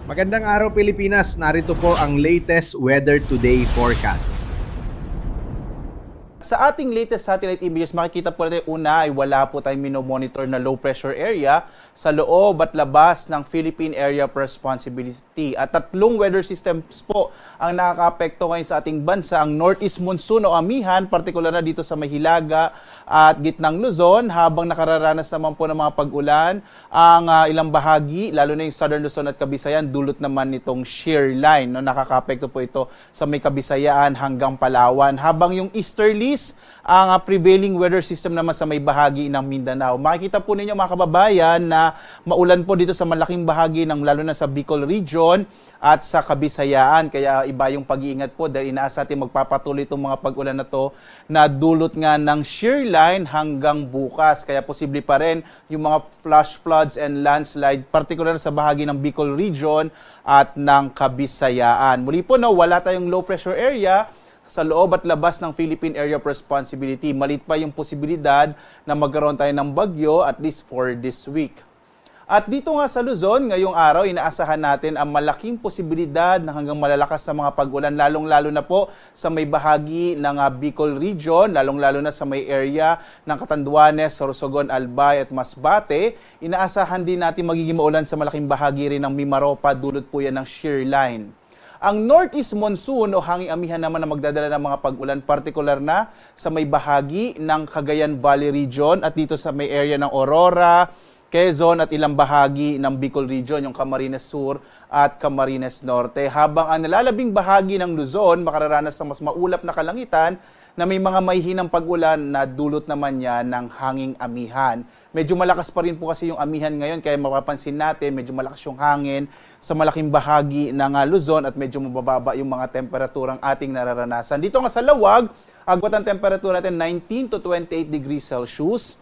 Magandang araw Pilipinas, narito po ang latest Weather Today forecast. Sa ating latest satellite images, makikita po natin una ay wala po tayong minomonitor na low pressure area sa loob at labas ng Philippine Area of Responsibility. At tatlong weather systems po ang nakaka-apekto ngayon sa ating bansa. Ang northeast monsoon o amihan, partikular na dito sa Mahilaga at gitnang Luzon, habang nakararanas naman po ng mga pag-ulan ang ilang bahagi, lalo na yung southern Luzon at Kabisayan, dulot naman nitong shear line. No? Nakaka-apekto po ito sa may Kabisayaan hanggang Palawan. Habang yung easterlies, ang prevailing weather system naman sa may bahagi ng Mindanao. Makikita po ninyo mga kababayan na maulan po dito sa malaking bahagi ng lalo na sa Bicol region at sa Kabisayaan. Kaya iba yung pag-iingat po dahil inaasa natin magpapatuloy itong mga pag-ulan na to na dulot nga ng shear line hanggang bukas. Kaya posible pa rin yung mga flash floods and landslide, particular sa bahagi ng Bicol region at ng Kabisayaan. Muli po, no, wala tayong low pressure area sa loob at labas ng Philippine Area of Responsibility. Malit pa yung posibilidad na magkaroon tayo ng bagyo at least for this week. At dito nga sa Luzon, ngayong araw, inaasahan natin ang malaking posibilidad na hanggang malalakas sa mga pag-ulan, lalong-lalo na po sa may bahagi ng Bicol region, lalong-lalo na sa may area ng Catanduanes, Sorsogon, Albay at Masbate. Inaasahan din natin magiging maulan sa malaking bahagi rin ng Mimaropa, dulot po yan ng shear line. Ang northeast monsoon o hanging amihan naman na magdadala ng mga pag-ulan, partikular na sa may bahagi ng Cagayan Valley region at dito sa may area ng Aurora, Quezon at ilang bahagi ng Bicol region, yung Camarines Sur at Camarines Norte. Habang ang nalalabing bahagi ng Luzon, makararanas ng mas maulap na kalangitan na may mga mahihinang pag-ulan na dulot naman yan ng hanging amihan. Medyo malakas pa rin po kasi yung amihan ngayon, kaya mapapansin natin, medyo malakas yung hangin sa malaking bahagi ng Luzon at medyo mabababa yung mga temperaturang ating nararanasan. Dito nga sa Lawag, agwat ang temperatura natin 19 to 28 degrees Celsius.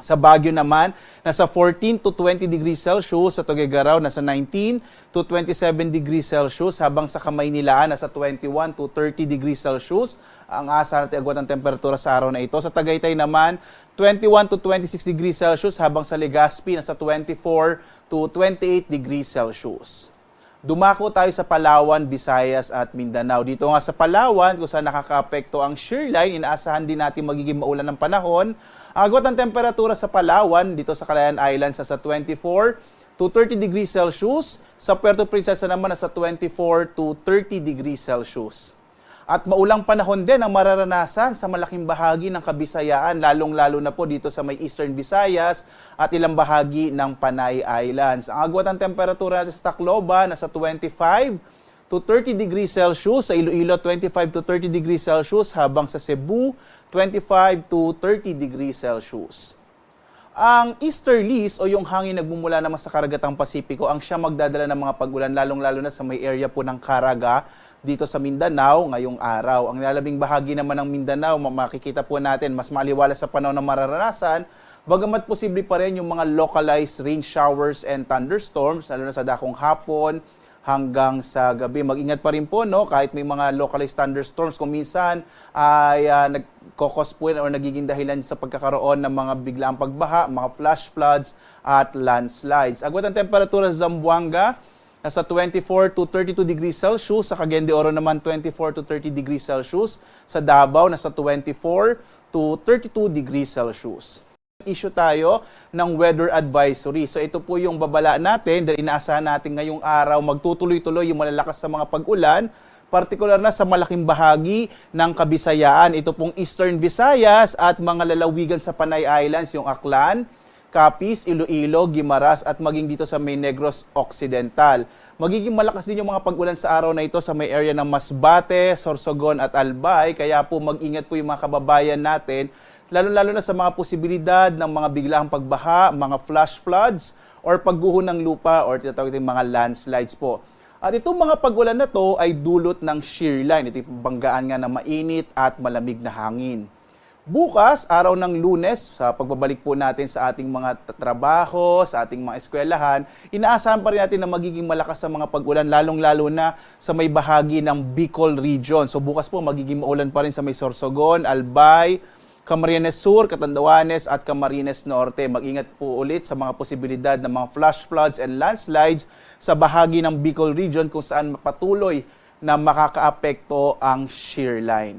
Sa Baguio naman, nasa 14 to 20 degrees Celsius. Sa Tuguegarao, nasa 19 to 27 degrees Celsius. Habang sa Kamaynilaan, nasa 21 to 30 degrees Celsius. Ang asa natin agwat ng temperatura sa araw na ito. Sa Tagaytay naman, 21 to 26 degrees Celsius. Habang sa Legazpi, nasa 24 to 28 degrees Celsius. Dumako tayo sa Palawan, Visayas at Mindanao. Dito nga sa Palawan, kung saan nakaka-apekto ang shear line, inaasahan din natin magiging maulan ng panahon. Agwat ang temperatura sa Palawan, dito sa Calayan Islands, sa 24 to 30 degrees Celsius. Sa Puerto Princesa naman, sa 24 to 30 degrees Celsius. At maulang panahon din ang mararanasan sa malaking bahagi ng Kabisayaan, lalong-lalo na po dito sa may Eastern Visayas at ilang bahagi ng Panay Islands. Ang agwat ng temperatura natin sa Tacloban, nasa 25 to 30 degrees Celsius. Sa Iloilo, 25 to 30 degrees Celsius. Habang sa Cebu, 25 to 30 degrees Celsius. Ang easterlies o yung hangin nagmumula naman sa karagatang Pasipiko ang siya magdadala ng mga pag-ulan, lalong-lalo na sa may area po ng Caraga dito sa Mindanao ngayong araw. Ang lalabing bahagi naman ng Mindanao, makikita po natin mas maliwalas sa panahon na mararanasan, bagamat posible pa rin yung mga localized rain showers and thunderstorms, lalo na sa dakong hapon hanggang sa gabi. Mag-ingat pa rin po, no? Kahit may mga localized thunderstorms, kung minsan ay nagkokos po o nagiging dahilan sa pagkakaroon ng mga biglaang pagbaha, mga flash floods at landslides. Agwat ang temperatura sa Zamboanga, nasa 24 to 32 degrees Celsius. Sa Cagayan de Oro naman, 24 to 30 degrees Celsius. Sa Davao, nasa 24 to 32 degrees Celsius. Issue tayo ng weather advisory. So ito po yung babala natin dahil inaasahan natin ngayong araw magtutuloy-tuloy yung malalakas sa mga pag-ulan, partikular na sa malaking bahagi ng Kabisayaan. Ito pong Eastern Visayas at mga lalawigan sa Panay Islands, yung Aklan, Capiz, Iloilo, Guimaras at maging dito sa may Negros Occidental. Magiging malakas din yung mga pag-ulan sa araw na ito sa may area ng Masbate, Sorsogon at Albay. Kaya po mag-ingat po yung mga kababayan natin, lalo-lalo na sa mga posibilidad ng mga biglaang pagbaha, mga flash floods, or pagguho ng lupa, or tinatawag natin mga landslides po. At itong mga pag-ulan na to ay dulot ng shear line. Ito yung banggaan nga na mainit at malamig na hangin. Bukas, araw ng Lunes, sa pagbabalik po natin sa ating mga trabaho, sa ating mga eskwelahan, inaasahan pa rin natin na magiging malakas sa mga pag-ulan, lalong-lalo na sa may bahagi ng Bicol region. So bukas po, magiging maulan pa rin sa may Sorsogon, Albay, Camarines Sur, Catanduanes at Camarines Norte. Mag-ingat po ulit sa mga posibilidad ng mga flash floods and landslides sa bahagi ng Bicol Region kung saan patuloy na makakaapekto ang shear line.